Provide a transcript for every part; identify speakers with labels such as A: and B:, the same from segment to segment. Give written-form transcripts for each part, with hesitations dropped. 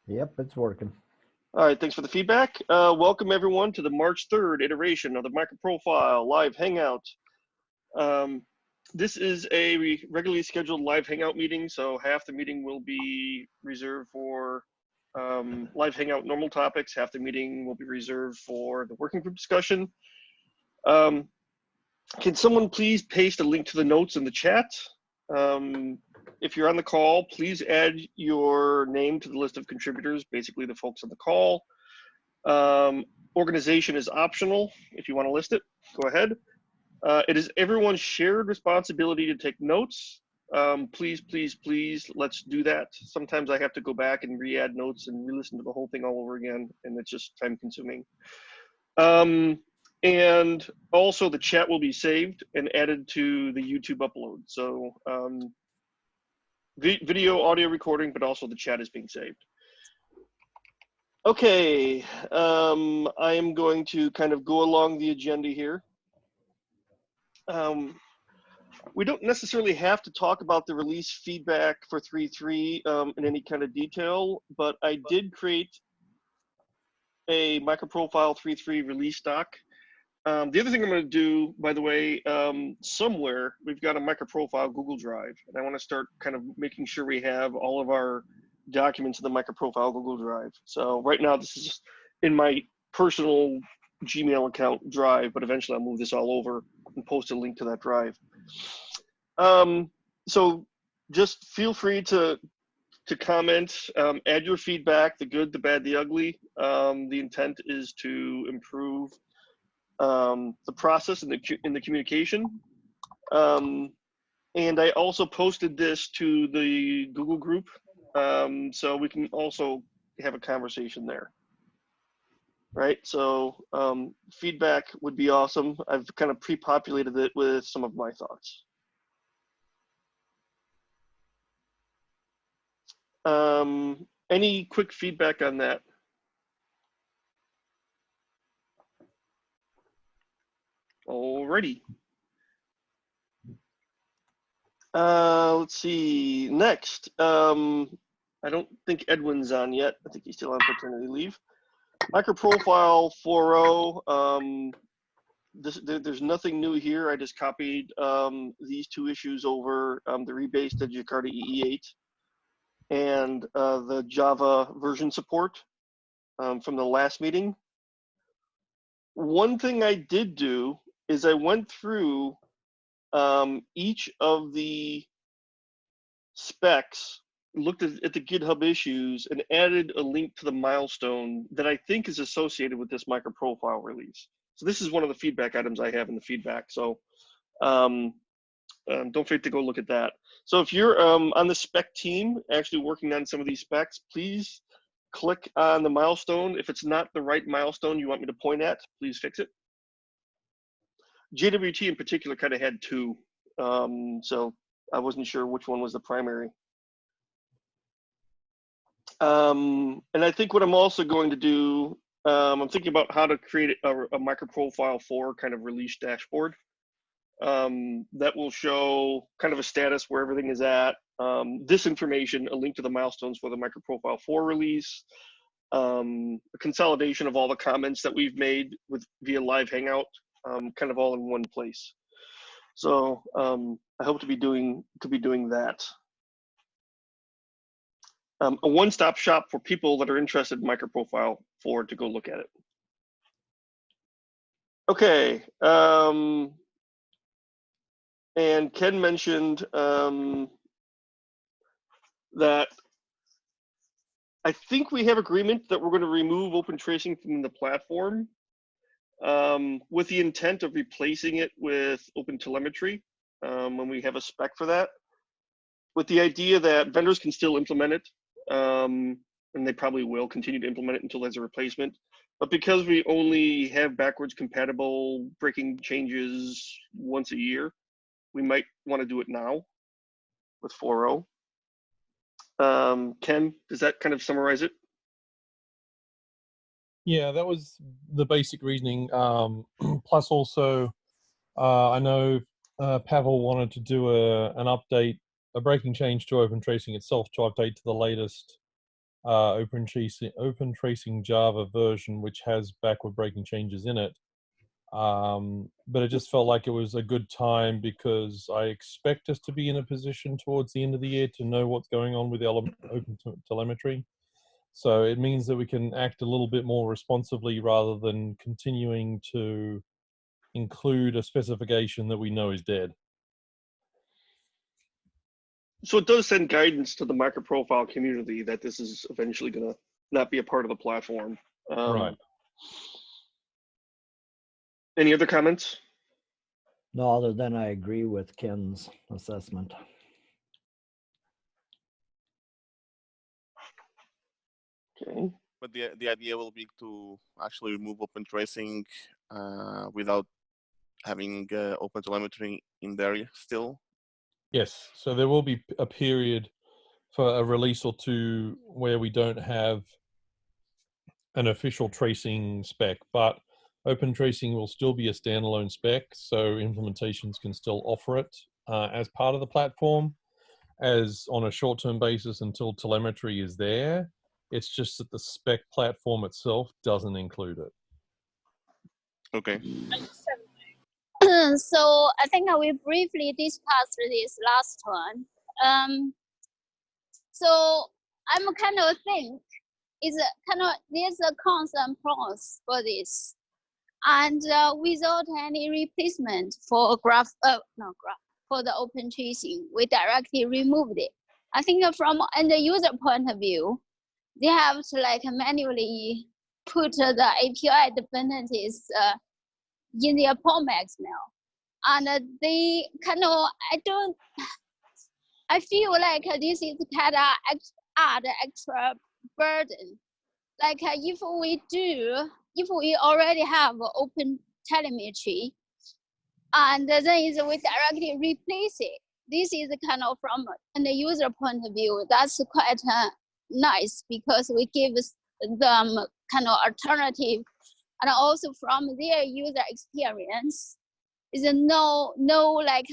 A: Yep, it's working.
B: All right, thanks for the feedback. Welcome everyone to the March 3rd iteration of the MicroProfile live Hangout. This is a regularly scheduled live Hangout meeting, so half the meeting will be reserved for live Hangout normal topics, half the meeting will be reserved for the working group discussion. Can someone please paste a link to the notes in the chat? If you're on the call, please add your name to the list of contributors, basically the folks on the call. Organization is optional. If you want to list it, go ahead. It is everyone's shared responsibility to take notes. Please, please, please, let's do that. Sometimes I have to go back and re-add notes and re-listen to the whole thing all over again, and it's just time consuming. And also the chat will be saved and added to the YouTube upload. So video, audio recording, but also the chat is being saved. Okay, I am going to kind of go along the agenda here. We don't necessarily have to talk about the release feedback for 3.3 in any kind of detail, but I did create a MicroProfile 3.3 release doc. The other thing I'm going to do, by the way, somewhere we've got a MicroProfile Google Drive, and I want to start kind of making sure we have all of our documents in the MicroProfile Google Drive. So right now this is in my personal Gmail account drive, but eventually I'll move this all over and post a link to that drive. So just feel free to comment, add your feedback, the good, the bad, the ugly. The intent is to improve the process in the communication. And I also posted this to the Google group, so we can also have a conversation there. Right, so feedback would be awesome. I've kind of pre-populated it with some of my thoughts. Any quick feedback on that? Alrighty. Let's see, next. I don't think Edwin's on yet. I think he's still on paternity leave. MicroProfile 4.0, there's nothing new here. I just copied these two issues over, the rebased Jakarta EE8 and the Java version support from the last meeting. One thing I did do is I went through each of the specs, looked at the GitHub issues, and added a link to the milestone that I think is associated with this MicroProfile release. So this is one of the feedback items I have in the feedback. So don't forget to go look at that. So if you're on the spec team actually working on some of these specs, please click on the milestone. If it's not the right milestone you want me to point at, please fix it. JWT in particular kind of had two, so I wasn't sure which one was the primary. And I think what I'm also going to do, I'm thinking about how to create a MicroProfile 4 kind of release dashboard that will show kind of a status where everything is at. This information, a link to the milestones for the MicroProfile 4 release, a consolidation of all the comments that we've made via live Hangout, kind of all in one place. So I hope to be doing that. A one-stop shop for people that are interested in MicroProfile 4 to go look at it. Okay, and Ken mentioned that I think we have agreement that we're going to remove open tracing from the platform with the intent of replacing it with open telemetry when we have a spec for that, with the idea that vendors can still implement it, and they probably will continue to implement it until there's a replacement. But because we only have backwards compatible breaking changes once a year, we might want to do it now with 4.0. Ken, does that kind of summarize it?
C: Yeah, that was the basic reasoning. Plus also, I know Pavel wanted to do an update, a breaking change to open tracing itself to update to the latest open tracing Java version, which has backward breaking changes in it. But it just felt like it was a good time because I expect us to be in a position towards the end of the year to know what's going on with the open telemetry. So it means that we can act a little bit more responsibly rather than continuing to include a specification that we know is dead.
B: So it does send guidance to the MicroProfile community that this is eventually going to not be a part of the platform.
C: Right.
B: Any other comments?
A: No, other than I agree with Ken's assessment.
B: Okay.
D: But the idea will be to actually remove open tracing without having open telemetry in there still.
C: Yes. So there will be a period for a release or two where we don't have an official tracing spec, but open tracing will still be a standalone spec, so implementations can still offer it as part of the platform, as on a short-term basis until telemetry is there. It's just that the spec platform itself doesn't include it.
D: Okay.
E: So I think we briefly discussed this last one. So I'm kind of think there's a cons and pros for this, and without any replacement for for the open tracing, we directly removed it. I think from the user point of view, they have to like manually put the API dependencies in their POMX now, and they kind of I feel like this is kind of add extra burden. Like if we already have open telemetry, and then we directly replace it. This is kind of from the user point of view, that's quite nice because we give them kind of alternative, and also from their user experience, is no like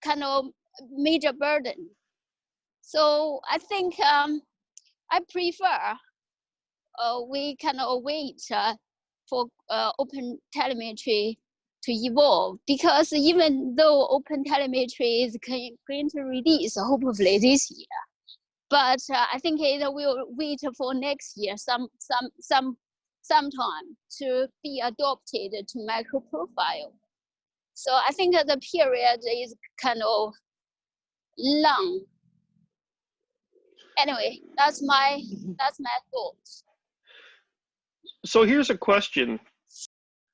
E: kind of major burden. So I think I prefer we kind of wait for open telemetry to evolve, because even though open telemetry is going to release hopefully this year, but I think it will wait for next year sometime to be adopted to MicroProfile. So I think the period is kind of long. Anyway, that's my thoughts.
B: So here's a question.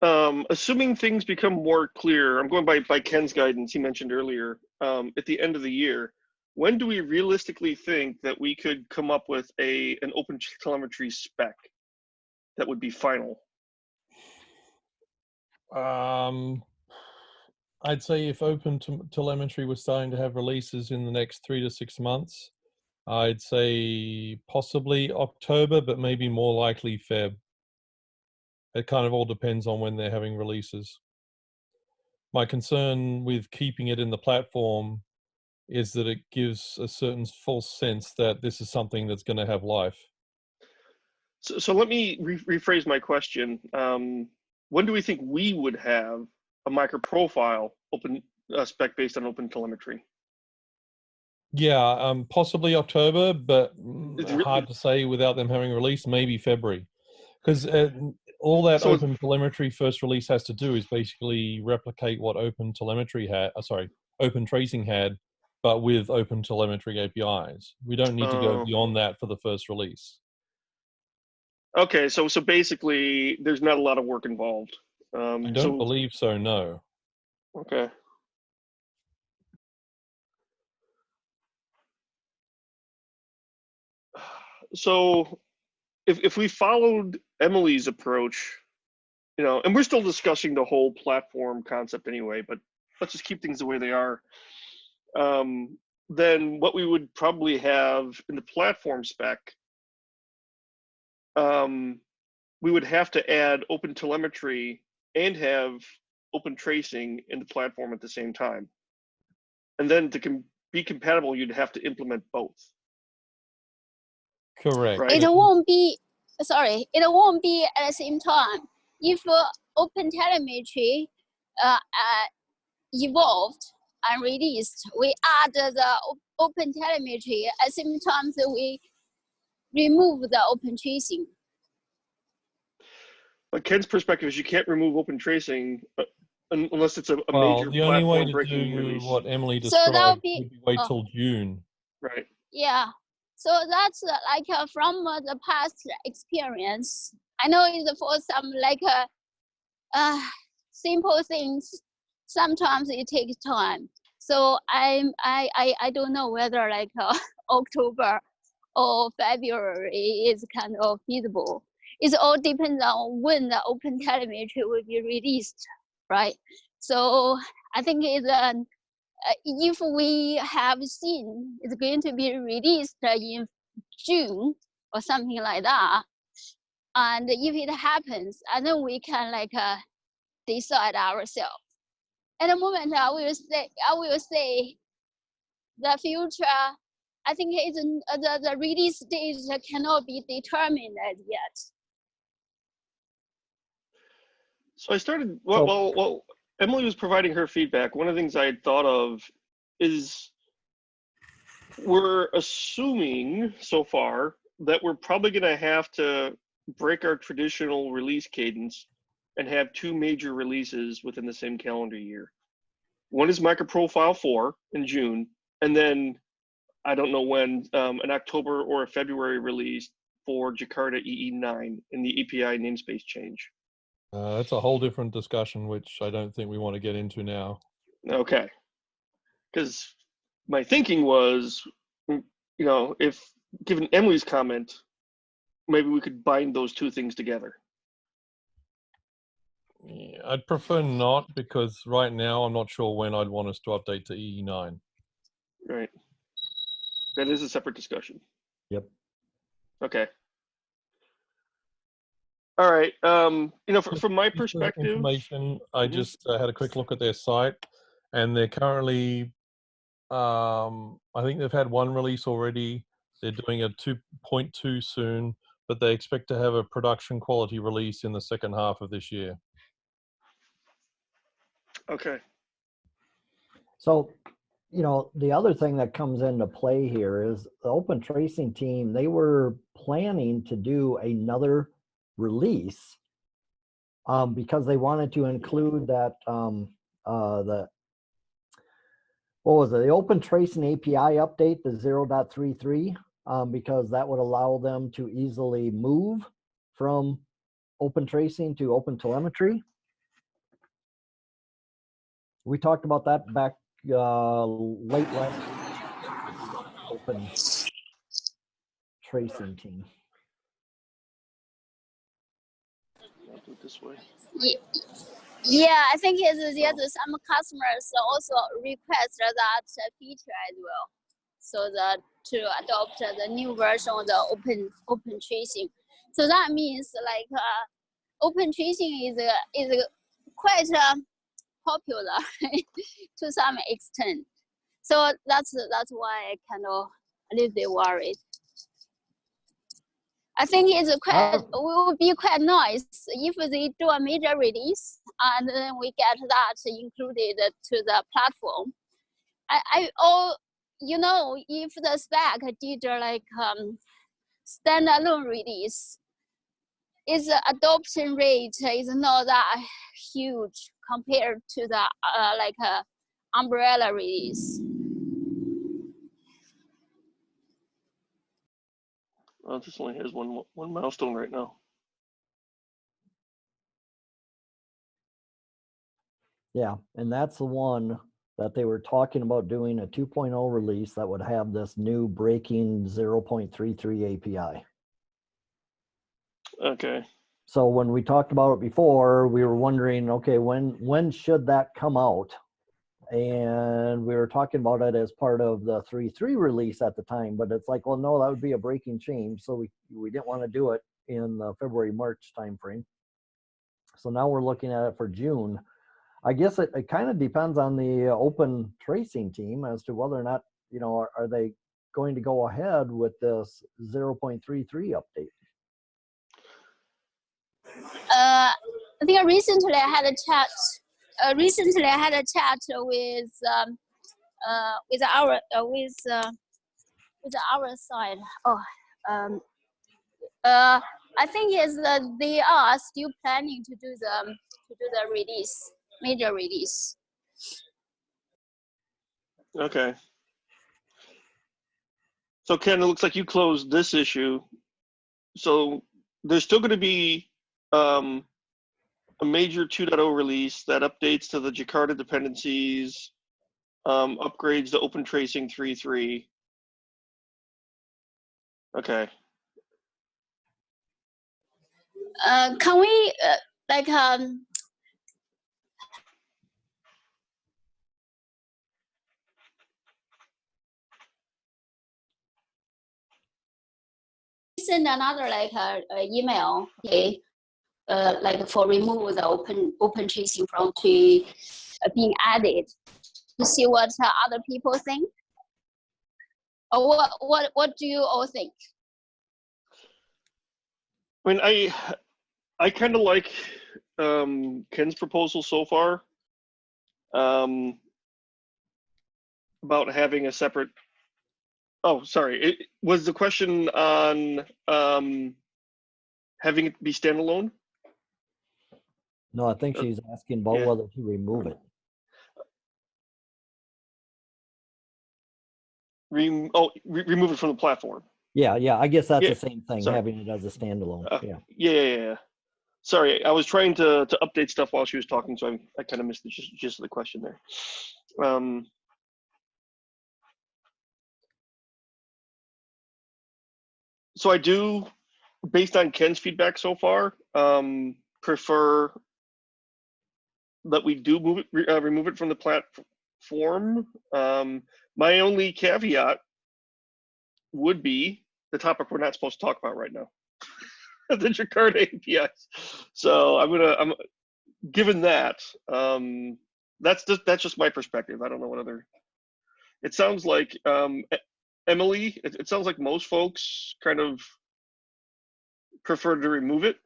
B: Assuming things become more clear, I'm going by Ken's guidance he mentioned earlier, at the end of the year, when do we realistically think that we could come up with an open telemetry spec that would be final?
C: I'd say if open telemetry was starting to have releases in the next 3 to 6 months, I'd say possibly October, but maybe more likely Feb. It kind of all depends on when they're having releases. My concern with keeping it in the platform is that it gives a certain false sense that this is something that's going to have life.
B: So let me rephrase my question. When do we think we would have a MicroProfile open spec based on open telemetry?
C: Yeah, possibly October, but hard to say without them having released. Maybe February, because all that open telemetry first release has to do is basically replicate what open telemetry had. Open tracing had, but with open telemetry APIs. We don't need to go beyond that for the first release.
B: Okay, so basically, there's not a lot of work involved.
C: I don't believe so. No.
B: Okay. So if we followed Emily's approach, and we're still discussing the whole platform concept anyway, but let's just keep things the way they are. Then what we would probably have in the platform spec, we would have to add open telemetry and have open tracing in the platform at the same time. And then to be compatible, you'd have to implement both.
C: Correct.
B: Right.
E: It won't be, sorry, it won't be at the same time. If open telemetry evolved and released, we add the open telemetry at the same time that we remove the open tracing.
B: But Ken's perspective is you can't remove open tracing unless it's a
C: Well,
B: major
C: the only way to
B: platform-breaking
C: do
B: release.
C: what Emily
E: So that'll
C: described
E: be-
C: would be wait
E: oh.
C: till June.
B: Right.
E: Yeah, so that's from the past experience. I know it's for some simple things. Sometimes it takes time. So I don't know whether October or February is kind of feasible. It all depends on when the open telemetry will be released, right? So I think it's if we have seen it's going to be released in June or something like that, and if it happens, and then we can decide ourselves. At the moment, I will say the future. I think it's the release date cannot be determined as yet.
B: So I started, well, Emily was providing her feedback. One of the things I had thought of is we're assuming so far that we're probably going to have to break our traditional release cadence and have two major releases within the same calendar year. One is MicroProfile 4 in June, and then I don't know when, an October or a February release for Jakarta EE9 in the API namespace change.
C: That's a whole different discussion, which I don't think we want to get into now.
B: Okay. Because my thinking was, if given Emily's comment, maybe we could bind those two things together.
C: Yeah, I'd prefer not, because right now I'm not sure when I'd want us to update to EE9.
B: Right. That is a separate discussion.
A: Yep.
B: Okay. All right. From my
C: Just for
B: perspective,
C: information, I
B: Mhm.
C: just had a quick look at their site, and they're currently, I think they've had one release already. They're doing a 2.2 soon, but they expect to have a production quality release in the second half of this year.
B: okay.
A: So, the other thing that comes into play here is the open tracing team, they were planning to do another release because they wanted to include that, the open tracing API update, the 0.33, because that would allow them to easily move from open tracing to open telemetry. We talked about that back late last week. Open tracing team.
B: I'll do it this way.
E: Yeah, I think there's some customers also request that feature as well, so that to adopt the new version of the open tracing. So that means open tracing is quite popular to some extent. So that's why I kind of a little bit worried. I think it will be quite nice if they do a major release and then we get that included to the platform. If the spec did standalone release, its adoption rate is not that huge compared to the umbrella release.
B: Well, this only has one milestone right now.
A: Yeah, and that's the one that they were talking about doing a 2.0 release that would have this new breaking 0.33 API.
B: Okay.
A: So when we talked about it before, we were wondering, okay, when should that come out? And we were talking about it as part of the 3.3 release at the time, but it's like, well, no, that would be a breaking change. So we didn't want to do it in the February, March timeframe. So now we're looking at it for June. I guess it kind of depends on the open tracing team as to whether or not, are they going to go ahead with this 0.33 update?
E: I think recently I had a chat. Recently I had a chat with our side. I think they are still planning to do the release, major release.
B: Okay. So Ken, it looks like you closed this issue. So there's still going to be a major 2.0 release that updates to the Jakarta dependencies, upgrades to Open Tracing 3.3. Okay.
E: Can we send another email, okay, for remove the open tracing from to being added, to see what other people think, or what do you all think?
B: I mean, I kind of like Ken's proposal so far, about having a separate. Oh, sorry. Was the question on having it be standalone?
A: No, I think she's asking about
B: Yeah.
A: whether to remove it.
B: Remove it from the platform.
A: Yeah, I guess that's
B: Yeah,
A: the same thing,
B: sorry.
A: having it as a standalone.
B: Yeah. Sorry, I was trying to update stuff while she was talking, so I kind of missed the gist of the question there. So I do, based on Ken's feedback so far, prefer that we do remove it from the platform. My only caveat would be the topic we're not supposed to talk about right now, the Jakarta APIs. So I'm given that, that's just my perspective. I don't know what other. It sounds like Emily. It sounds like most folks kind of prefer to remove it.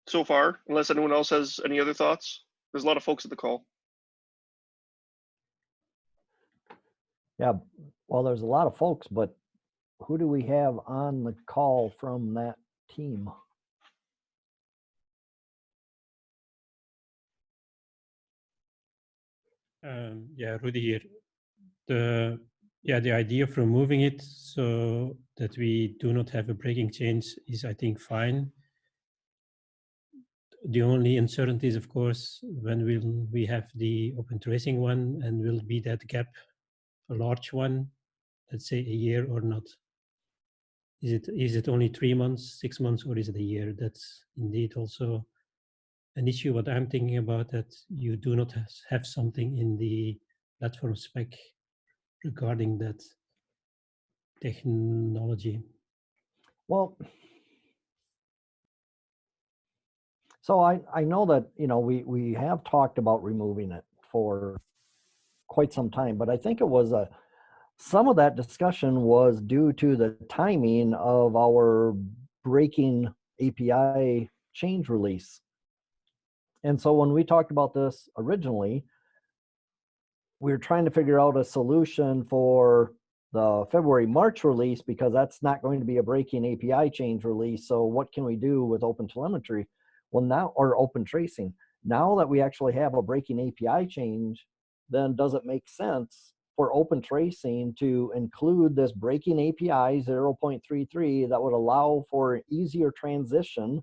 B: So far, unless anyone else has any other thoughts. There's a lot of folks at the call.
A: Yeah, well, there's a lot of folks, but who do we have on the call from that team?
F: Yeah, Rudy here. The idea of removing it so that we do not have a breaking change is, I think, fine. The only uncertainty is, of course, when will we have the open tracing one, and will be that gap a large one, let's say a year or not? Is it only 3 months, 6 months, or is it a year? That's indeed also an issue. What I'm thinking about, that you do not have something in the platform spec regarding that technology.
A: Well, so I know that, we have talked about removing it for quite some time, but I think it was some of that discussion was due to the timing of our breaking API change release. And so when we talked about this originally, we were trying to figure out a solution for the February-March release, because that's not going to be a breaking API change release. So what can we do with OpenTelemetry? Well, now, or Open Tracing. Now that we actually have a breaking API change, then does it make sense for Open Tracing to include this breaking API 0.33 that would allow for an easier transition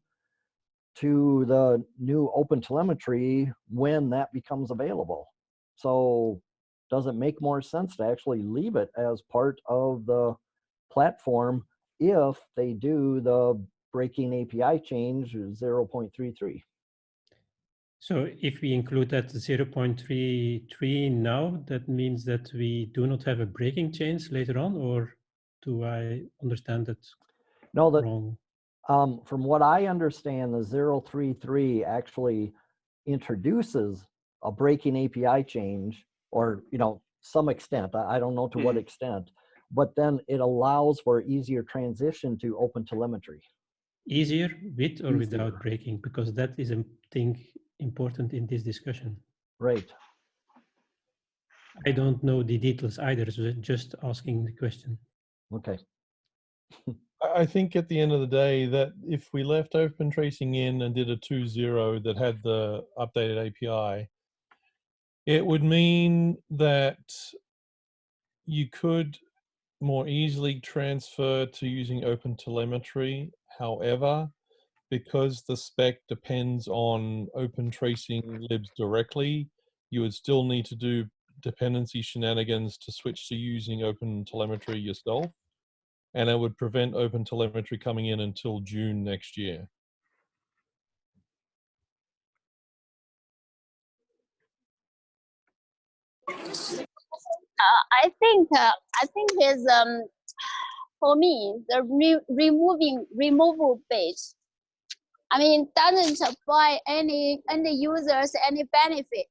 A: to the new OpenTelemetry when that becomes available? So does it make more sense to actually leave it as part of the platform if they do the breaking API change 0.33?
F: So if we include that 0.33 now, that means that we do not have a breaking change later on, or do I understand that wrong?
A: From what I understand, the 0.33 actually introduces a breaking API change or, you know, some extent. I don't know to what extent, but then it allows for easier transition to open telemetry.
F: Easier with or
A: Easier.
F: without breaking, because that is a thing important in this discussion.
A: Right.
F: I don't know the details either, so just asking the question.
A: Okay.
C: I think at the end of the day that if we left open tracing in and did a 2.0 that had the updated API, it would mean that you could more easily transfer to using open telemetry. However, because the spec depends on open tracing libs directly, you would still need to do dependency shenanigans to switch to using open telemetry yourself. And it would prevent open telemetry coming in until June next year.
E: I think is for me the removal base. I mean, doesn't provide any end users any benefit.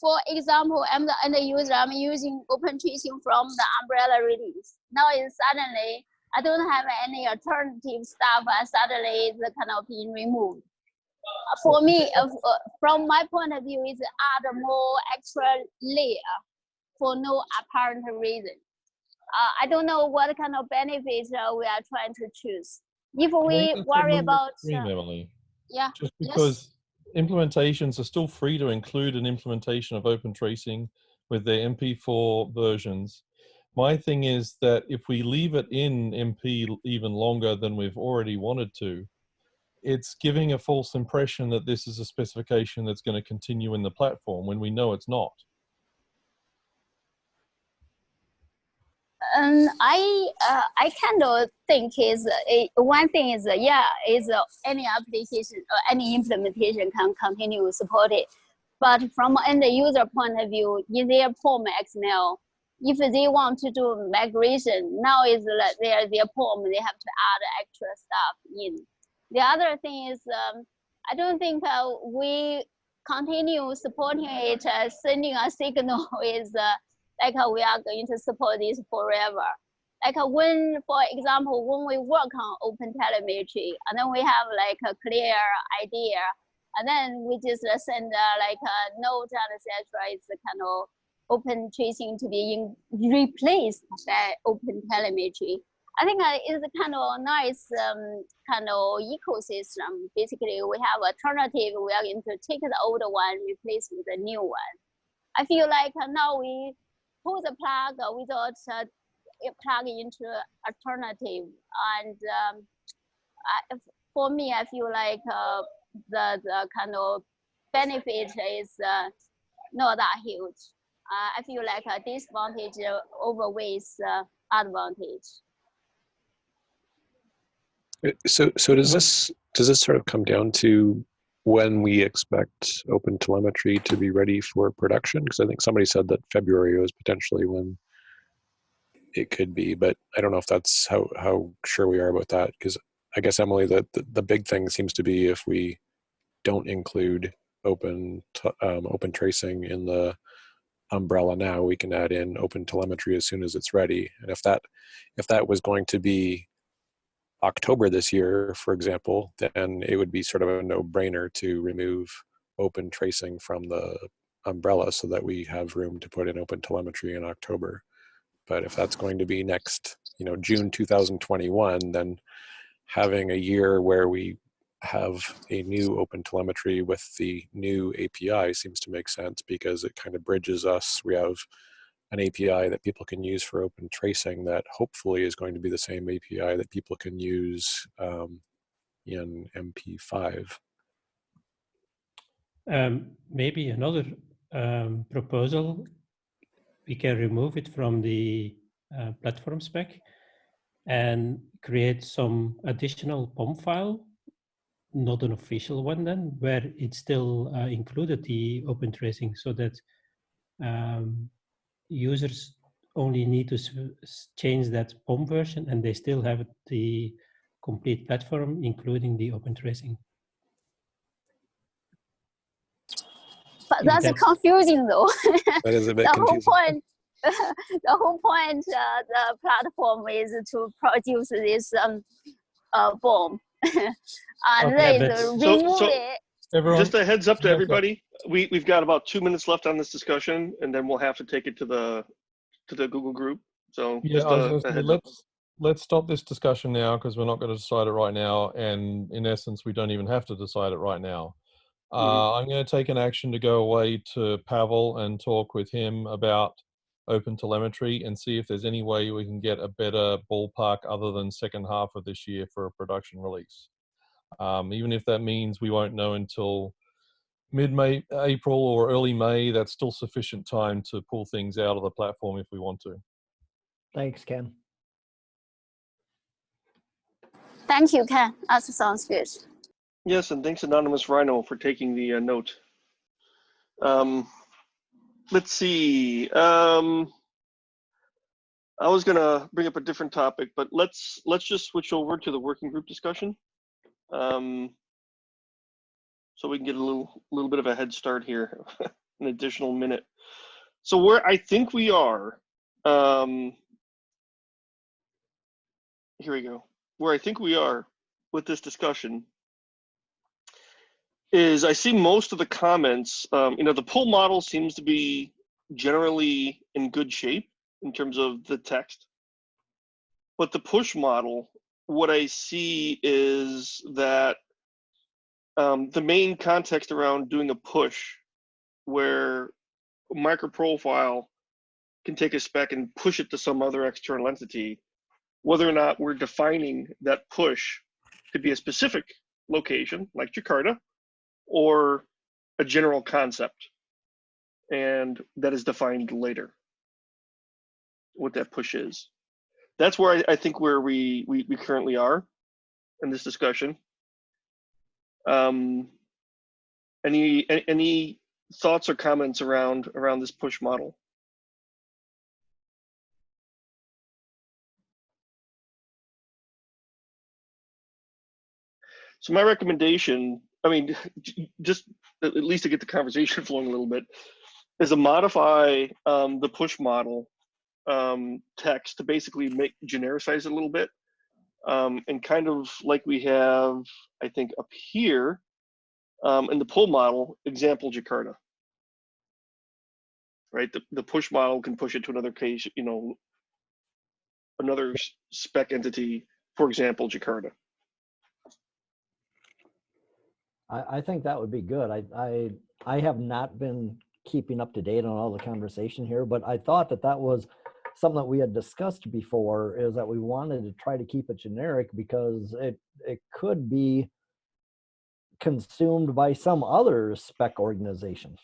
E: For example, I'm the end user. I'm using open tracing from the umbrella release. Now it's suddenly I don't have any alternative stuff, and suddenly it's kind of being removed. For me, from my point of view, is add more extra layer for no apparent reason. I don't know what kind of benefits we are trying to choose. If we worry about,
C: Emily.
E: Yeah.
C: Just because implementations are still free to include an implementation of open tracing with their MP4 versions. My thing is that if we leave it in MP even longer than we've already wanted to, it's giving a false impression that this is a specification that's going to continue in the platform when we know it's not.
E: I kind of think is one thing is any application or any implementation can continue support it, but from an end user point of view, in their POM XML, if they want to do migration, now is their POM, they have to add extra stuff in. The other thing is I don't think we continue supporting it, sending a signal is. Like we are going to support this forever. Like when, for example, when we work on open telemetry, and then we have like a clear idea, and then we just send like a note and etc. It's kind of open tracing to be replaced by open telemetry. I think it's kind of nice kind of ecosystem. Basically, we have alternative. We are going to take the older one, replace with the new one. I feel like now we pull the plug without plug into alternative, and for me, I feel like the kind of benefit is not that huge. I feel like a disadvantage overweighs advantage.
G: So does this sort of come down to when we expect open telemetry to be ready for production? Because I think somebody said that February was potentially when it could be, but I don't know if that's how sure we are about that. Because I guess, Emily, the big thing seems to be if we don't include open tracing in the umbrella now, we can add in open telemetry as soon as it's ready. And if that was going to be October this year, for example, then it would be sort of a no-brainer to remove open tracing from the umbrella so that we have room to put in open telemetry in October. But if that's going to be next, June 2021, then having a year where we have a new open telemetry with the new API seems to make sense, because it kind of bridges us. We have an API that people can use for open tracing that hopefully is going to be the same API that people can use in MP5.
F: Maybe another proposal, we can remove it from the platform spec and create some additional POM file, not an official one then, where it still included the open tracing, so that users only need to change that POM version and they still have the complete platform, including the open tracing.
E: But that's
F: That's-
E: confusing though.
G: That is a bit
E: The whole
G: confusing.
E: point, the whole point, the platform is to produce this bomb, and
C: Okay,
E: then
F: but-
E: remove
B: So-
E: it.
C: Everyone,
B: Just a heads up to
C: Okay.
B: everybody. We've got about 2 minutes left on this discussion, and then we'll have to take it to the Google group. So
C: yeah,
B: just
C: I was
B: a
C: going to say,
B: heads up.
C: let's stop this discussion now because we're not going to decide it right now, and in essence, we don't even have to decide it right now. I'm going to take an action to go away to Pavel and talk with him about open telemetry and see if there's any way we can get a better ballpark other than second half of this year for a production release. Even if that means we won't know until mid-May, April or early May, that's still sufficient time to pull things out of the platform if we want to.
A: Thanks, Ken.
E: Thank you, Ken. That sounds good.
B: Yes, and thanks Anonymous Rhino for taking the note. Let's see. I was gonna bring up a different topic, but let's just switch over to the working group discussion, so we can get a little bit of a head start here, an additional minute. So where I think we are, here we go. Where I think we are with this discussion is I see most of the comments, the pull model seems to be generally in good shape in terms of the text. But the push model, what I see is that the main context around doing a push where MicroProfile can take a spec and push it to some other external entity, whether or not we're defining that push to be a specific location like Jakarta, or a general concept, and that is defined later, what that push is. That's where I think where we currently are in this discussion. Any thoughts or comments around this push model? So my recommendation, I mean, just at least to get the conversation flowing a little bit, is to modify the push model text to basically genericize it a little bit, and kind of like we have, I think, up here in the pull model, example Jakarta, right? The push model can push it to another case, another spec entity, for example, Jakarta.
A: I think that would be good. I have not been keeping up to date on all the conversation here, but I thought that was something that we had discussed before, is that we wanted to try to keep it generic because it could be consumed by some other spec organization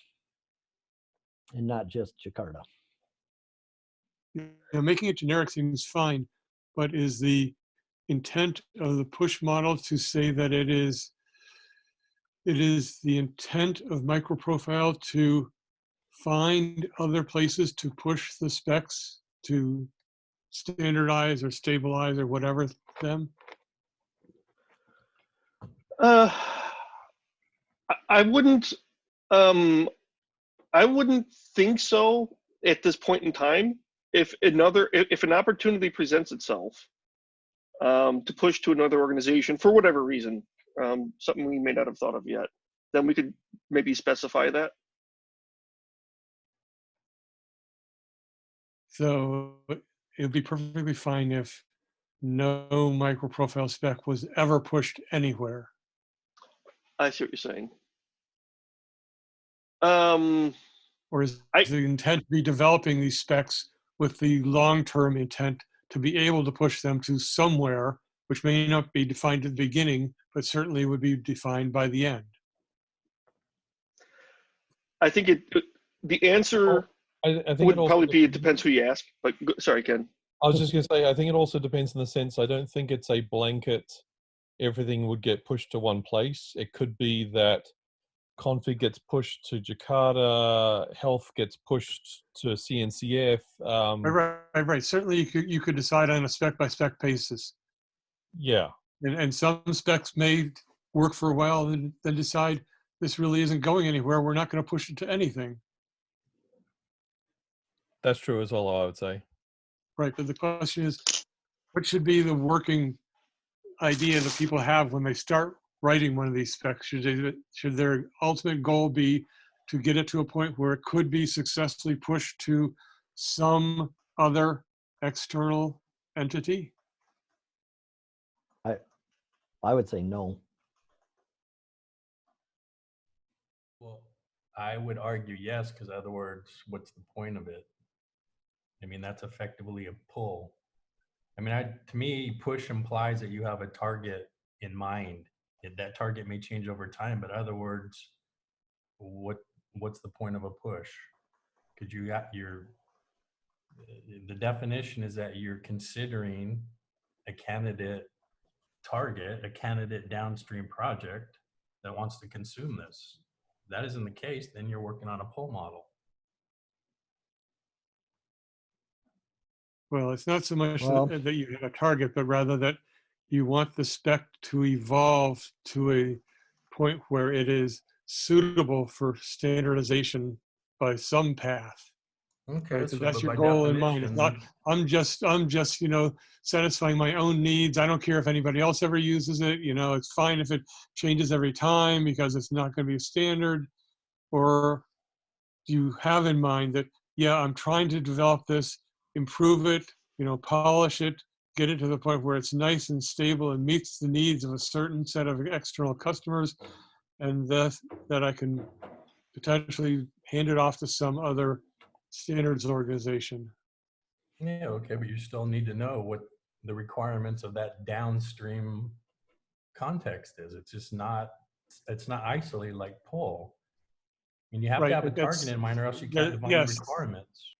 A: and not just Jakarta.
H: Making it generic seems fine, but is the intent of the push model to say that it is the intent of MicroProfile to find other places to push the specs to standardize or stabilize or whatever them?
B: I wouldn't think so at this point in time. If an opportunity presents itself to push to another organization for whatever reason, something we may not have thought of yet, then we could maybe specify that.
H: So it would be perfectly fine if no MicroProfile spec was ever pushed anywhere.
B: I see what you're saying.
H: Or is the intent to be developing these specs with the long-term intent to be able to push them to somewhere, which may not be defined at the beginning, but certainly would be defined by the end?
B: I think the answer
C: I think
B: would
C: it also
B: probably be, it depends who you ask. But sorry, Ken.
C: I was just going to say, I think it also depends in the sense, I don't think it's a blanket, everything would get pushed to one place. It could be that config gets pushed to Jakarta, health gets pushed to CNCF.
H: Right. Certainly you could decide on a spec by spec basis.
C: Yeah.
H: And some specs may work for a while and then decide this really isn't going anywhere, we're not going to push it to anything.
C: That's true is all I would say.
H: Right, but the question is, what should be the working idea that people have when they start writing one of these specs? Should their ultimate goal be to get it to a point where it could be successfully pushed to some other external entity?
A: I would say no.
I: Well, I would argue yes, because in other words, what's the point of it? I mean, that's effectively a pull. I mean, to me, push implies that you have a target in mind. That target may change over time, but in other words, what's the point of a push? Because the definition is that you're considering a candidate target, a candidate downstream project that wants to consume this. If that isn't the case, then you're working on a pull model.
H: Well, it's not so much
A: Well-
H: that you have a target, but rather that you want the spec to evolve to a point where it is suitable for standardization by some path.
I: Okay,
H: Right,
I: so
H: that's
I: but
H: your
I: by
H: goal in mind. It's not,
I: definition-
H: I'm just, satisfying my own needs. I don't care if anybody else ever uses it. It's fine if it changes every time because it's not going to be a standard. Or do you have in mind that, yeah, I'm trying to develop this, improve it, polish it, get it to the point where it's nice and stable and meets the needs of a certain set of external customers, and that I can potentially hand it off to some other standards organization.
I: Yeah, okay, but you still need to know what the requirements of that downstream context is. It's not isolated like pull. I mean, you have
H: Right,
I: to have a
H: but that's-
I: target in mind or else you can't define
H: yes.
I: the requirements.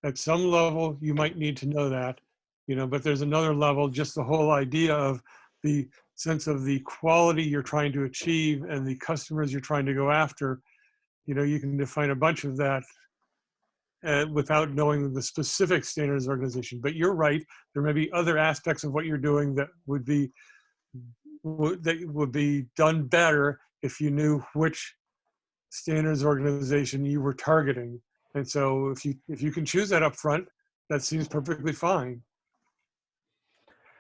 H: At some level, you might need to know that, but there's another level, just the whole idea of the sense of the quality you're trying to achieve and the customers you're trying to go after. You can define a bunch of that without knowing the specific standards organization. But you're right, there may be other aspects of what you're doing that would be done better if you knew which standards organization you were targeting. And so if you can choose that up front, that seems perfectly fine.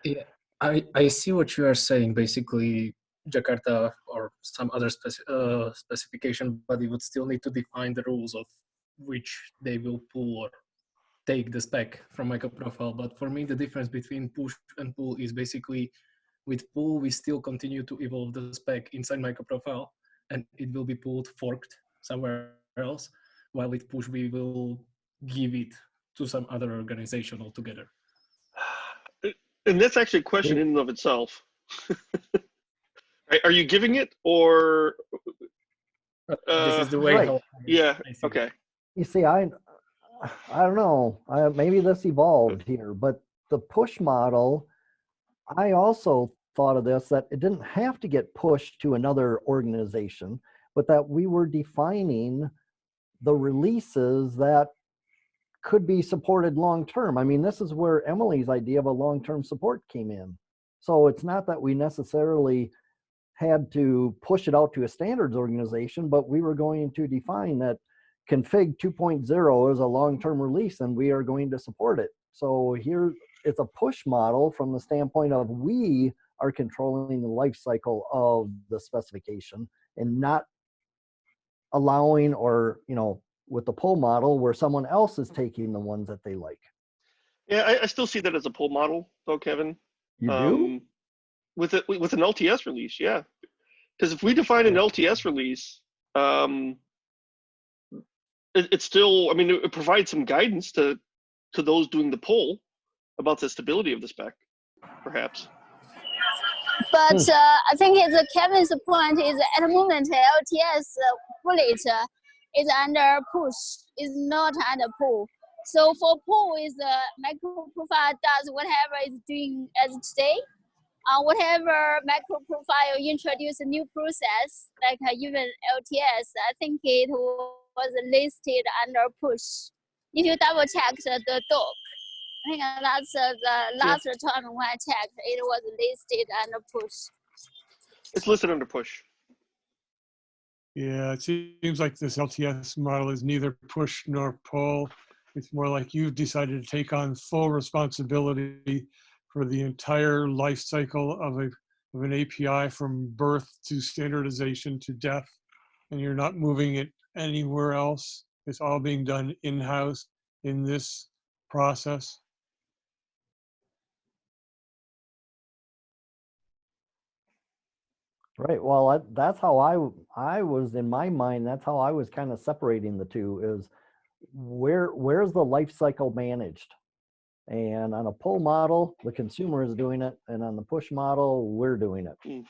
J: Yeah, I see what you are saying. Basically, Jakarta or some other specification, but you would still need to define the rules of which they will pull or take the spec from MicroProfile. But for me, the difference between push and pull is basically with pull, we still continue to evolve the spec inside MicroProfile, and it will be pulled, forked somewhere else, while with push, we will give it to some other organization altogether.
B: And that's actually a question in and of itself. Are you giving it or?
J: This is the way.
A: right.
J: How
B: Yeah.
J: I see
B: Okay.
J: it.
A: You see, I don't know. Maybe this evolved here, but the push model, I also thought of this, that it didn't have to get pushed to another organization, but that we were defining the releases that could be supported long-term. I mean, this is where Emily's idea of a long-term support came in. So it's not that we necessarily had to push it out to a standards organization, but we were going to define that config 2.0 is a long-term release and we are going to support it. So here it's a push model from the standpoint of we are controlling the life cycle of the specification and not allowing, or with the pull model where someone else is taking the ones that they like.
B: Yeah, I still see that as a pull model, though, Kevin.
A: You do?
B: With an LTS release, yeah. Because if we define an LTS release, it's still, I mean, it provides some guidance to those doing the pull about the stability of the spec, perhaps.
E: But I think Kevin's point is at the moment LTS bullet is under push, is not under pull. So for pull is MicroProfile does whatever it's doing as today. Whatever MicroProfile introduce a new process, like even LTS, I think it was listed under push. If you double check the doc, I think that's the last time when I checked, it was listed under push.
B: It's listed under push.
H: Yeah, it seems like this LTS model is neither push nor pull. It's more like you've decided to take on full responsibility for the entire life cycle of an API from birth to standardization to death, and you're not moving it anywhere else. It's all being done in-house in this process.
A: Right. Well, that's how I was in my mind. That's how I was kind of separating the two. Is where's the life cycle managed? And on a pull model, the consumer is doing it, and on the push model, we're doing it.
B: Okay,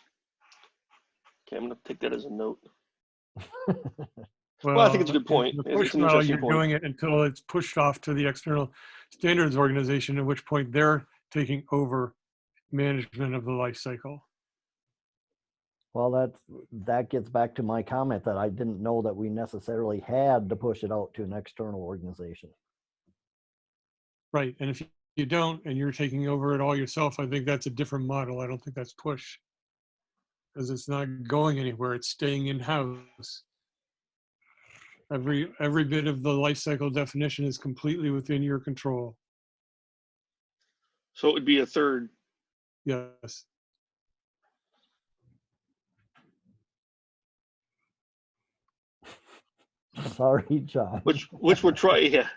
B: I'm gonna take that as a note.
H: Well,
B: I think it's a good point.
H: in the
B: It's
H: push
B: an
H: model,
B: interesting
H: you're
B: point.
H: doing it until it's pushed off to the external standards organization, at which point they're taking over management of the life cycle.
A: Well, that gets back to my comment that I didn't know that we necessarily had to push it out to an external organization.
H: Right, and if you don't, and you're taking over it all yourself, I think that's a different model. I don't think that's push, because it's not going anywhere. It's staying in-house. Every bit of the life cycle definition is completely within your control.
B: So it would be a third.
H: Yes.
A: Sorry, John.
B: Which we're trying, yeah.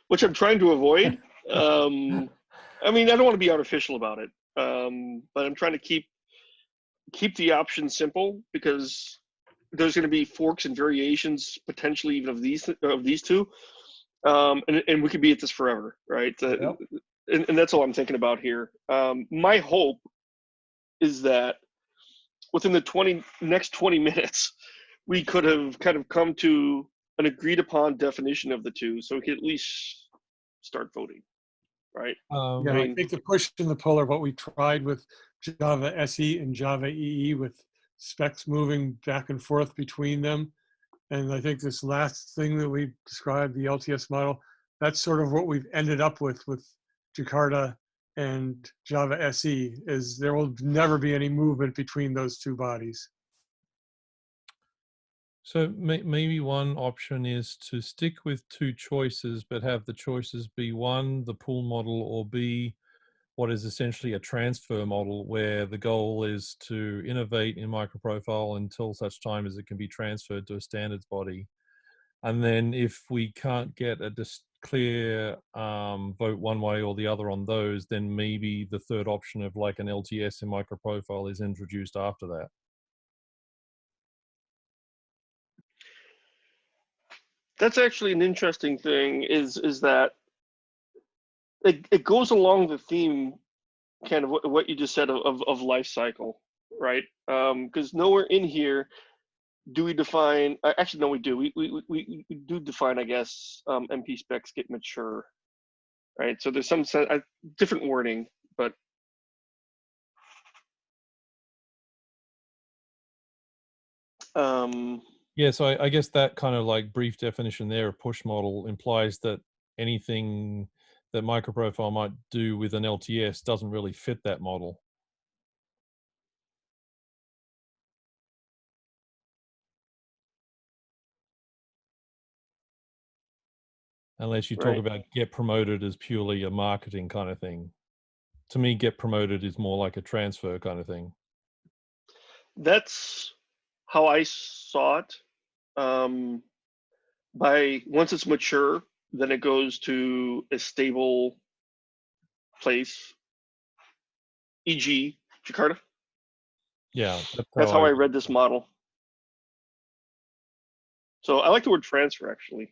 B: Which I'm trying to avoid. I mean, I don't want to be artificial about it, but I'm trying to keep the option simple, because there's going to be forks and variations potentially even of these two, and we could be at this forever, right?
A: Yep.
B: And that's all I'm thinking about here. My hope is that within the next 20 minutes, we could have kind of come to an agreed upon definition of the two, so we could at least start voting, right?
H: Yeah, I think the push and the pull are what we tried with Java SE and Java EE, with specs moving back and forth between them. And I think this last thing that we described, the LTS model, that's sort of what we've ended up with Jakarta and Java SE, is there will never be any movement between those two bodies.
C: So maybe one option is to stick with two choices, but have the choices be one, the pool model, or B, what is essentially a transfer model, where the goal is to innovate in MicroProfile until such time as it can be transferred to a standards body. And then if we can't get a clear vote one way or the other on those, then maybe the third option of like an LTS in MicroProfile is introduced after that.
B: That's actually an interesting thing, is that it goes along the theme, kind of what you just said of life cycle, right? Because nowhere in here do we define, actually no, we do. We do define, I guess, MP specs get mature, right? So there's some different wording, but
C: yeah, so I guess that kind of like brief definition there of push model implies that anything that MicroProfile might do with an LTS doesn't really fit that model. Unless you talk
B: Right.
C: about get promoted as purely a marketing kind of thing. To me, get promoted is more like a transfer kind of thing.
B: That's how I saw it. Once it's mature, then it goes to a stable place, e.g. Jakarta.
C: Yeah,
B: That's how I read this model. So I like the word transfer, actually.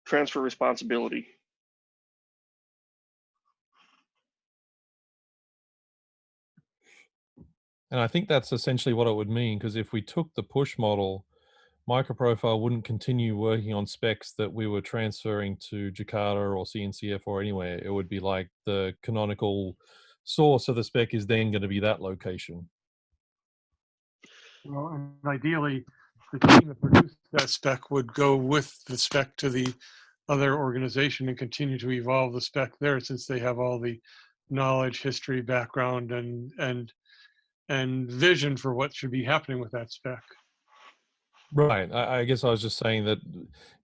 B: Transfer responsibility.
C: And I think that's essentially what it would mean, because if we took the push model, MicroProfile wouldn't continue working on specs that we were transferring to Jakarta or CNCF or anywhere. It would be like the canonical source of the spec is then going to be that location.
H: Well, and ideally, the team that produced that spec would go with the spec to the other organization and continue to evolve the spec there, since they have all the knowledge, history, background, and and vision for what should be happening with that spec.
C: Right. I guess I was just saying that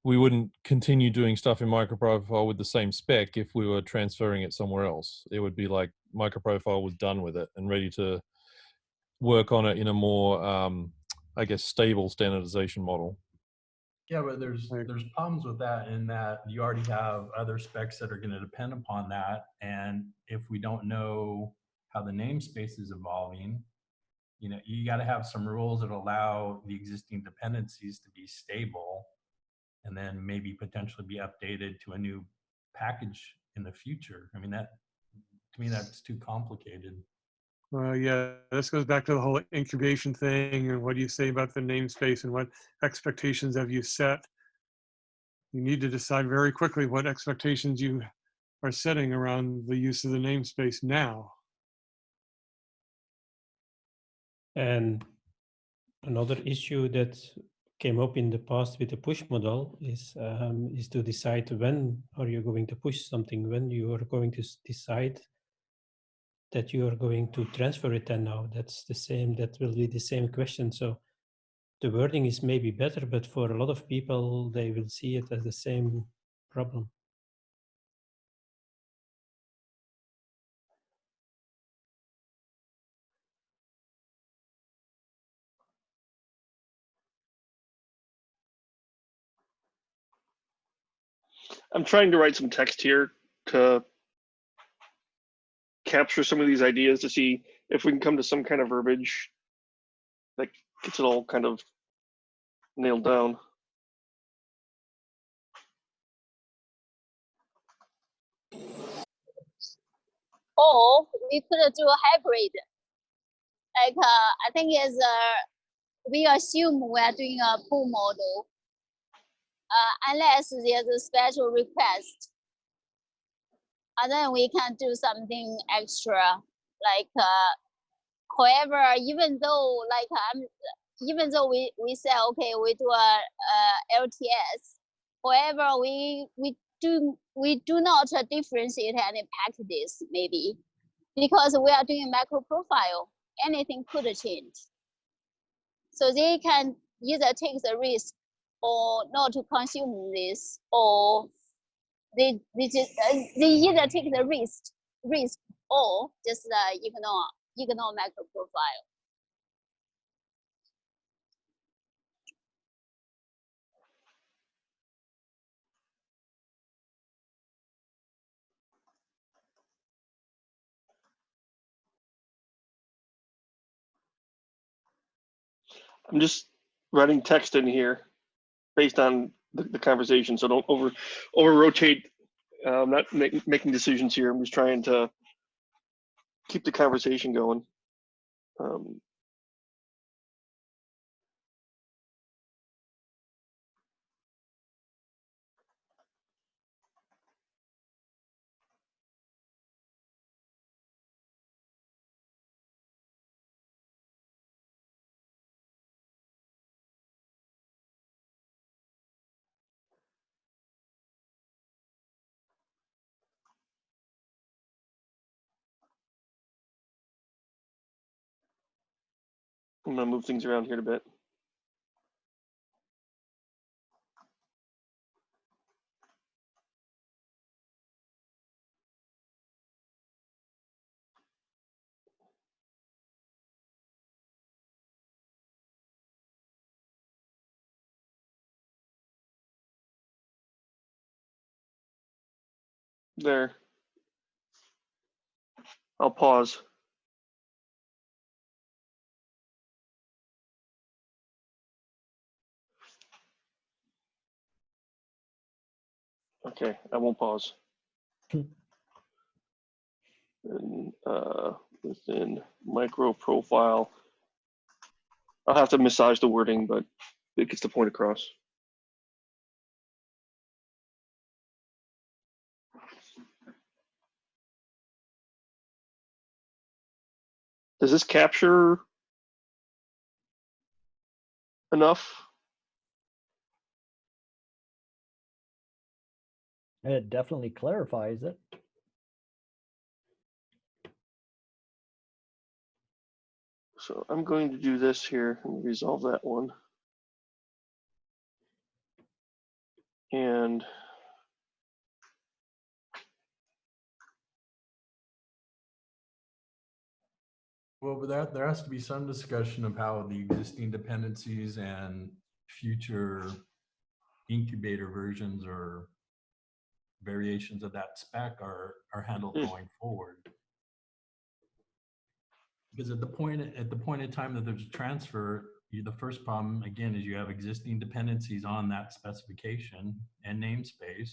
C: we wouldn't continue doing stuff in MicroProfile with the same spec if we were transferring it somewhere else. It would be like MicroProfile was done with it and ready to work on it in a more, I guess, stable standardization model.
I: Yeah, but there's problems with that in that you already have other specs that are going to depend upon that, and if we don't know how the namespace is evolving, you know, you got to have some rules that allow the existing dependencies to be stable, and then maybe potentially be updated to a new package in the future. I mean, that to me that's too complicated.
H: Yeah, this goes back to the whole incubation thing and what do you say about the namespace and what expectations have you set? You need to decide very quickly what expectations you are setting around the use of the namespace now.
F: And another issue that came up in the past with the push model is to decide when are you going to push something, when you are going to decide that you are going to transfer it. And now that's the same, that will be the same question. So the wording is maybe better, but for a lot of people, they will see it as the same problem.
B: I'm trying to write some text here to capture some of these ideas to see if we can come to some kind of verbiage that gets it all kind of nailed down.
E: Or we could do a hybrid. Like I think is we assume we are doing a pool model unless there's a special request, and then we can do something extra. Like however, even though like even though we say okay, we do a LTS, however we do not differentiate any packages maybe, because we are doing MicroProfile. Anything could change. So they can either take the risk or not to consume this, or they either take the risk or just ignore MicroProfile.
B: I'm just writing text in here based on the conversation, so don't over rotate. I'm not making decisions here. I'm just trying to keep the conversation going. I'm gonna move things around here a bit. There. I'll pause. Okay, I won't pause. And within MicroProfile, I'll have to massage the wording, but it gets the point across. Does this capture enough?
A: It definitely clarifies it.
B: So I'm going to do this here and resolve that one. And
I: Well, but there has to be some discussion of how the existing dependencies and future incubator versions or variations of that spec are handled going forward. Because at the point in time that there's a transfer, the first problem again is you have existing dependencies on that specification and namespace.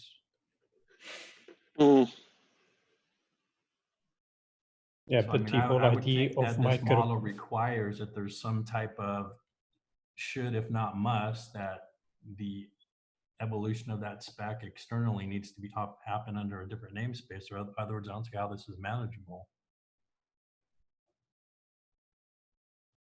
F: Yeah,
I: So,
F: but the whole
I: I would
F: idea
I: think
F: of
I: that this
F: micro
I: model requires that there's some type of should, if not must, that the evolution of that spec externally needs to be happen under a different namespace, or in other words, I don't see how this is manageable.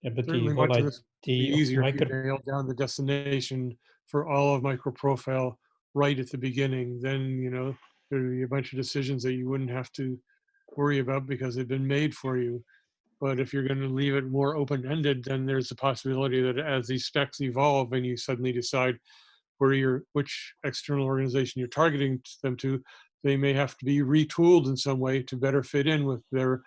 F: yeah, but the
H: Certainly
F: whole
H: much of this would be
F: idea of
H: easier if you
F: micro
H: nailed down the destination for all of MicroProfile right at the beginning. Then, you know, there'd be a bunch of decisions that you wouldn't have to worry about because they've been made for you. But if you're going to leave it more open-ended, then there's the possibility that as these specs evolve and you suddenly decide which external organization you're targeting them to, they may have to be retooled in some way to better fit in with their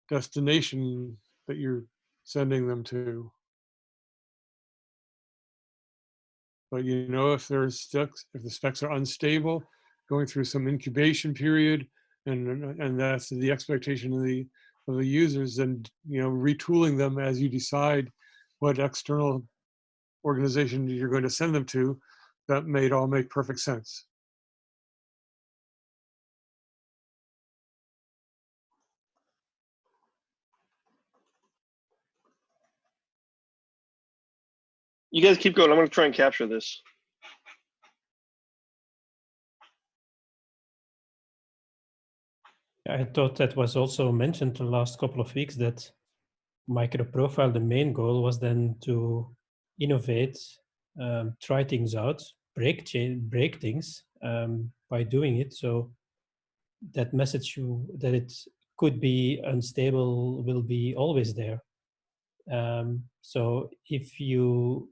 H: destination that you're sending them to. But you know, if the specs are unstable, going through some incubation period, and that's the expectation of the users, then you know, retooling them as you decide what external organization you're going to send them to, that may all make perfect sense.
B: you guys keep going. I'm going to try and capture this.
F: I thought that was also mentioned the last couple of weeks, that MicroProfile, the main goal was then to innovate, try things out, break things by doing it. So that message that it could be unstable will be always there. So if you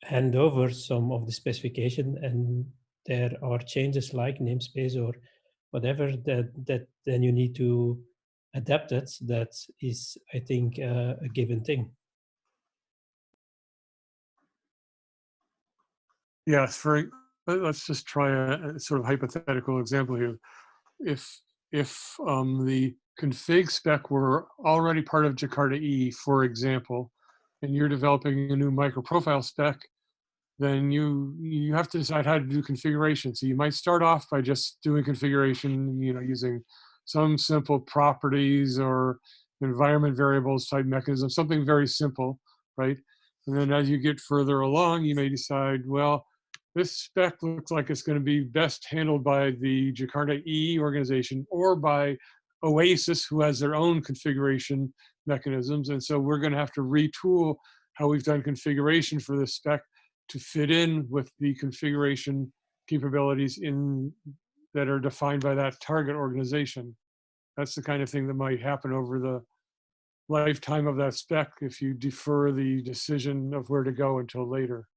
F: hand over some of the specification and there are changes like namespace or whatever, that then you need to adapt it. That is, I think, a given thing.
H: Yes, let's just try a sort of hypothetical example here. If the config spec were already part of Jakarta E, for example, and you're developing a new MicroProfile spec, then you have to decide how to do configuration. So you might start off by just doing configuration, you know, using some simple properties or environment variables type mechanism, something very simple, right? And then as you get further along, you may decide, well, this spec looks like it's going to be best handled by the Jakarta E organization or by Oasis, who has their own configuration mechanisms. And so we're going to have to retool how we've done configuration for this spec to fit in with the configuration capabilities that are defined by that target organization. That's the kind of thing that might happen over the lifetime of that spec if you defer the decision of where to go until later.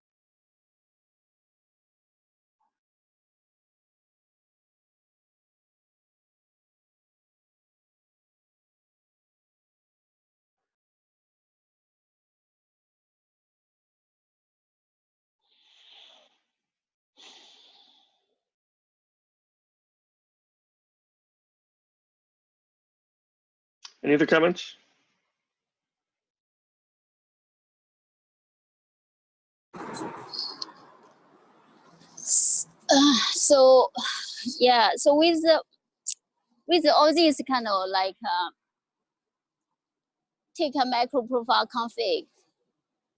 B: Any other comments?
E: So yeah, so with all these kind of like take a MicroProfile config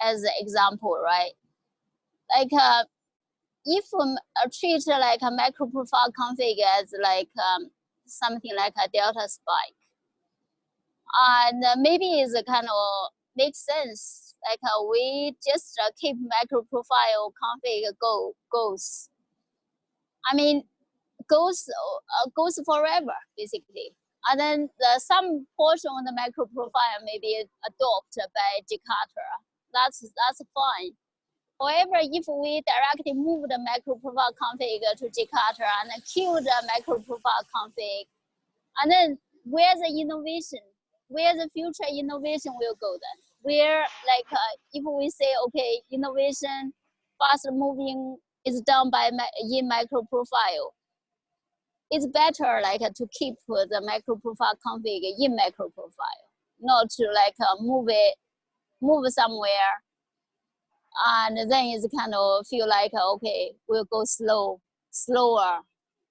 E: as an example, right? Like if treat like a MicroProfile config as like something like a delta spike, and maybe it's a kind of makes sense. Like we just keep MicroProfile config goes. I mean, goes forever basically. And then some portion of the MicroProfile may be adopted by Jakarta. That's fine. However, if we directly move the MicroProfile config to Jakarta and then kill the MicroProfile config, and then where the innovation, where the future innovation will go then? Where, like, if we say, okay, innovation, fast moving is done by in MicroProfile, it's better like to keep the MicroProfile config in MicroProfile, not to like move somewhere, and then it's kind of feel like okay, we'll go slower,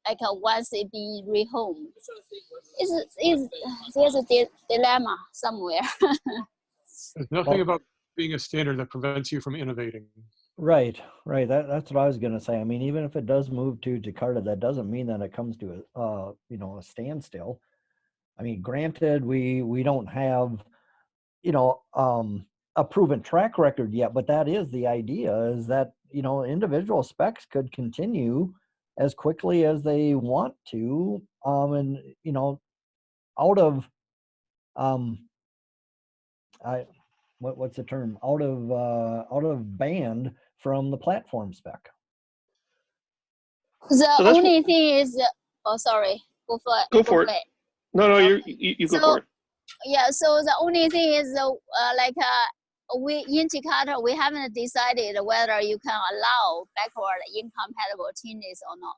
E: like once it be rehomed. There's a dilemma somewhere.
H: There's nothing about being a standard that prevents you from innovating.
A: Right. That's what I was going to say. I mean, even if it does move to Jakarta, that doesn't mean that it comes to a standstill. I mean, granted, we don't have, a proven track record yet, but that is the idea, is that, individual specs could continue as quickly as they want to, and, out of, what's the term? Out of band from the platform spec.
E: The only thing is, oh, sorry, go for it.
B: No, you go for it.
E: Yeah, so the only thing is, we in Jakarta, we haven't decided whether you can allow backward incompatible changes or not.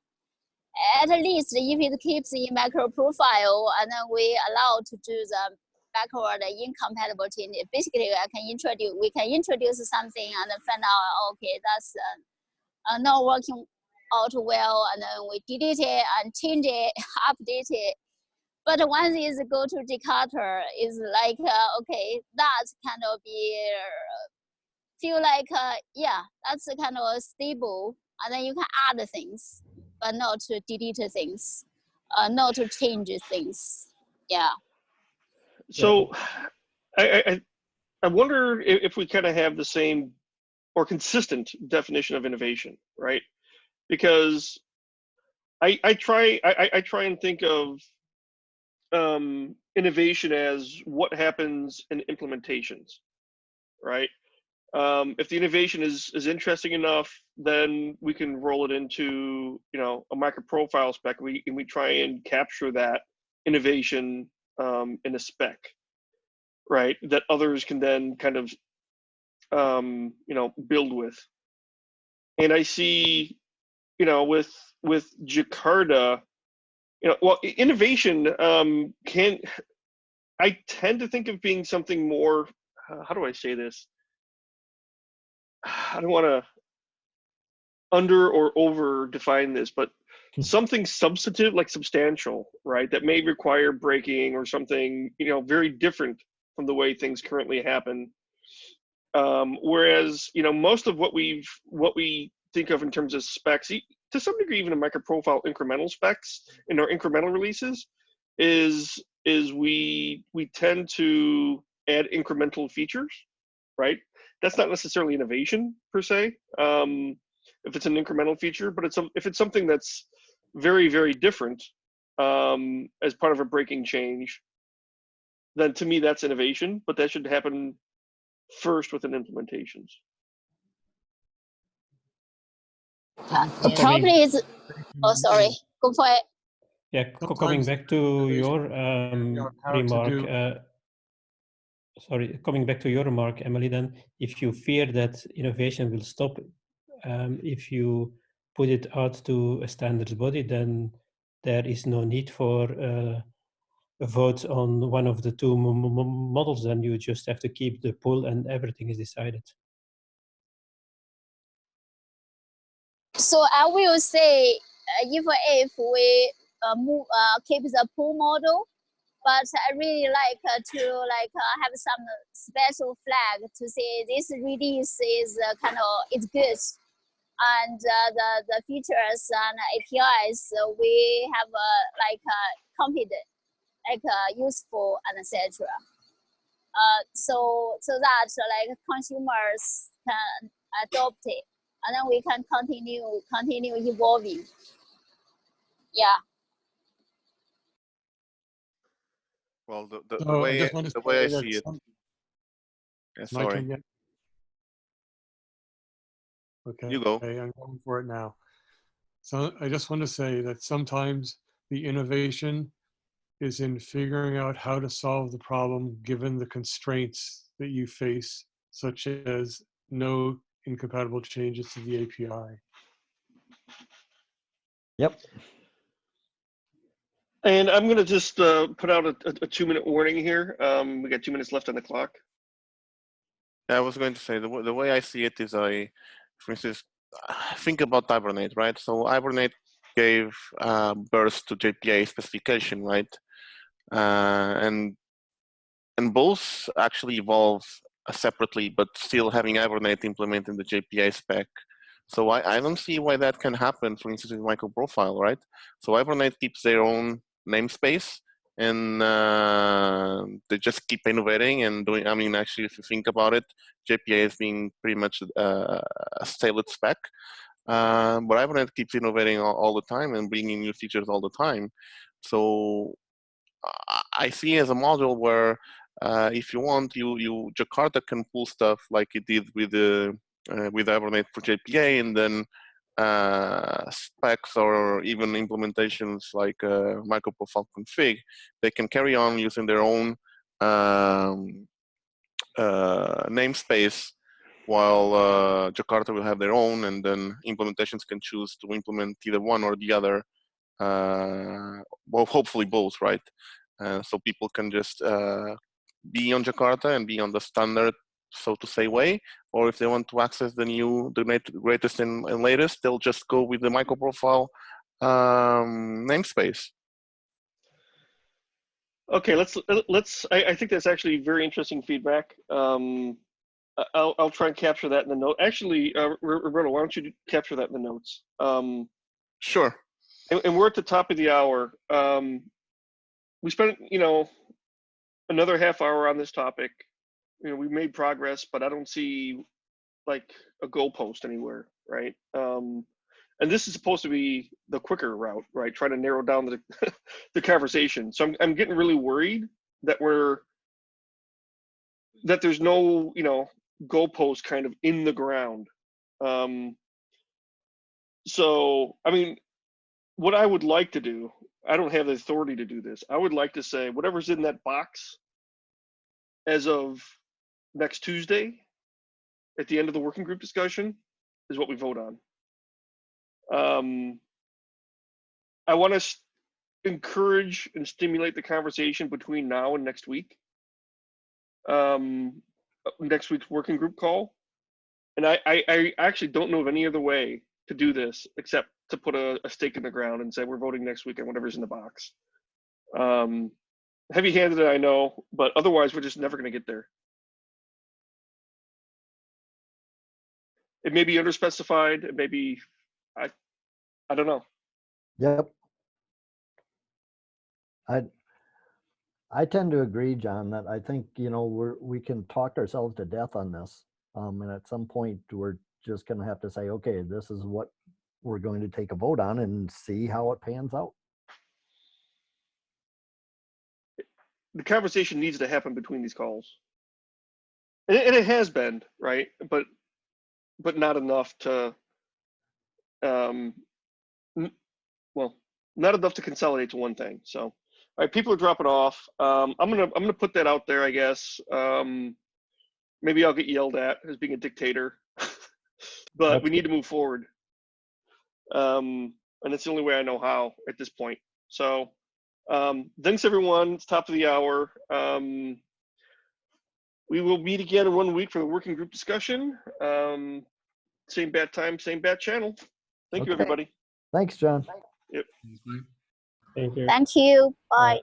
E: At least if it keeps in MicroProfile, and then we allow to do the backward incompatible changes. Basically, we can introduce something and then find out, okay, that's not working out well, and then we delete it and change it, update it. But once is go to Jakarta, is like, okay, that's kind of feel like, yeah, that's kind of stable. And then you can add things, but not to delete things, not to change things. Yeah.
B: So I wonder if we kind of have the same or consistent definition of innovation, right? Because I try and think of innovation as what happens in implementations, right? If the innovation is interesting enough, then we can roll it into a MicroProfile spec. We try and capture that innovation in a spec, right? That others can then kind of build with. And I see with Jakarta, well, innovation I tend to think of being something more, how do I say this? I don't want to under or over define this, but something substantive, like substantial, right? That may require breaking or something, very different from the way things currently happen. Whereas, most of what we think of in terms of specs, to some degree, even in MicroProfile incremental specs in our incremental releases, is we tend to add incremental features, right? That's not necessarily innovation per se, if it's an incremental feature, but if it's something that's very, very different as part of a breaking change, then to me that's innovation, but that should happen first within implementations.
E: Probably is, oh, sorry, go for it.
F: Yeah, coming back to your remark, coming back to your remark, Emily, then if you fear that innovation will stop if you put it out to a standards body, then there is no need for a vote on one of the two models, and you just have to keep the pool and everything is decided.
E: So I will say, if we keep the pool model, but I really like to have some special flag to say this release is it's good, and the features and APIs we have confident, useful, and etc. So that consumers can adopt it, and then we can continue evolving. Yeah.
D: Well, the
H: So I
D: way
H: just want to
D: the way I
H: say that
D: see it. Yeah,
H: my
D: sorry,
H: turn yet? Okay,
D: you go.
H: I'm going for it now. So I just want to say that sometimes the innovation is in figuring out how to solve the problem given the constraints that you face, such as no incompatible changes to the API.
A: Yep.
B: And I'm going to just put out a 2-minute warning here. We got 2 minutes left on the clock.
D: I was going to say the way I see it is for instance, think about Hibernate, right? So Hibernate gave birth to JPA specification, right? And both actually evolve separately, but still having Hibernate implementing the JPA spec. So I don't see why that can happen, for instance, with MicroProfile, right? So Hibernate keeps their own namespace, and they just keep innovating and doing. I mean, actually, if you think about it, JPA is being pretty much a stale spec, but Hibernate keeps innovating all the time and bringing new features all the time. So I see as a module where if you want, you Jakarta can pull stuff like it did with Hibernate for JPA, and then specs or even implementations like MicroProfile config, they can carry on using their own namespace, while Jakarta will have their own, and then implementations can choose to implement either one or the other. Well, hopefully both, right? So people can just be on Jakarta and be on the standard, so to say, way, or if they want to access the greatest and latest, they'll just go with the MicroProfile namespace.
B: Okay, let's. I think that's actually very interesting feedback. I'll try and capture that in the note. Actually, Roberto, why don't you capture that in the notes?
D: Sure.
B: And we're at the top of the hour. We spent, another half hour on this topic. We made progress, but I don't see like a goalpost anywhere, right? And this is supposed to be the quicker route, right? Trying to narrow down the the conversation. So I'm getting really worried that there's no, goalpost kind of in the ground. So I mean, what I would like to do, I don't have the authority to do this. I would like to say whatever's in that box as of next Tuesday at the end of the working group discussion is what we vote on. I want to encourage and stimulate the conversation between now and next week. Next week's working group call. And I actually don't know of any other way to do this except to put a stake in the ground and say we're voting next week on whatever's in the box. Heavy-handed, I know, but otherwise we're just never going to get there. It may be underspecified. It may be, I don't know.
A: Yep. I tend to agree, John, that I think, we can talk ourselves to death on this. And at some point we're just going to have to say, okay, this is what we're going to take a vote on and see how it pans out.
B: The conversation needs to happen between these calls. And it has been, right? But not enough to, not enough to consolidate to one thing. So, all right, people are dropping off. I'm gonna put that out there, I guess. Maybe I'll get yelled at as being a dictator, but we need to move forward. And it's the only way I know how at this point. So, thanks everyone. It's top of the hour. We will meet again in 1 week for the working group discussion. Same bat time, same bat channel. Thank you, everybody.
A: Thanks, John.
B: Yep.
F: Thank you.
E: Thank you. Bye.